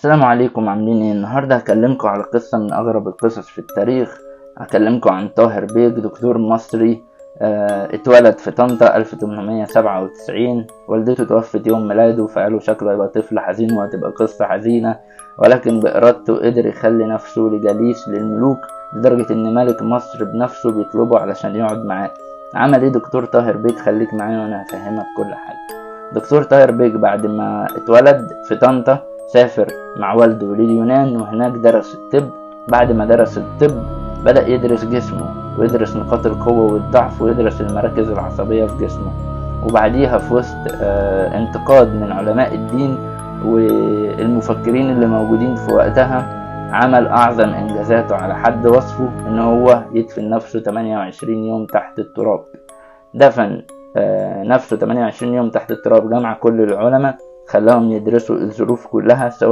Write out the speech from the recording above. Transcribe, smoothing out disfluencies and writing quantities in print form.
السلام عليكم، عاملين ايه؟ النهارده هكلمكم على قصة من اغرب القصص في التاريخ. هكلمكم عن طاهر بيك، دكتور مصري. اتولد في طنطا 1897. والدته توفت يوم ميلاده، فقالوا شكله هيبقى طفل حزين وهتبقى قصة حزينة، ولكن بإرادته قدر يخلي نفسه لجليس للملوك، لدرجة ان ملك مصر بنفسه بيطلبه علشان يقعد معاه. عمل ايه دكتور طاهر بيك؟ خليك معايا وانا هفهمك كل حاجة. دكتور طاهر بيك بعد ما اتولد في طنطا سافر مع والده لليونان، وهناك درس الطب. بعد ما درس الطب بدأ يدرس جسمه، ويدرس نقاط القوة والضعف، ويدرس المراكز العصبية في جسمه. وبعديها في وسط انتقاد من علماء الدين والمفكرين اللي موجودين في وقتها، عمل أعظم إنجازاته على حد وصفه، إن هو يدفن نفسه 28 يوم تحت التراب. دفن نفسه 28 يوم تحت التراب، جمع كل العلماء، خلاهم يدرسوا الظروف كلها، سواء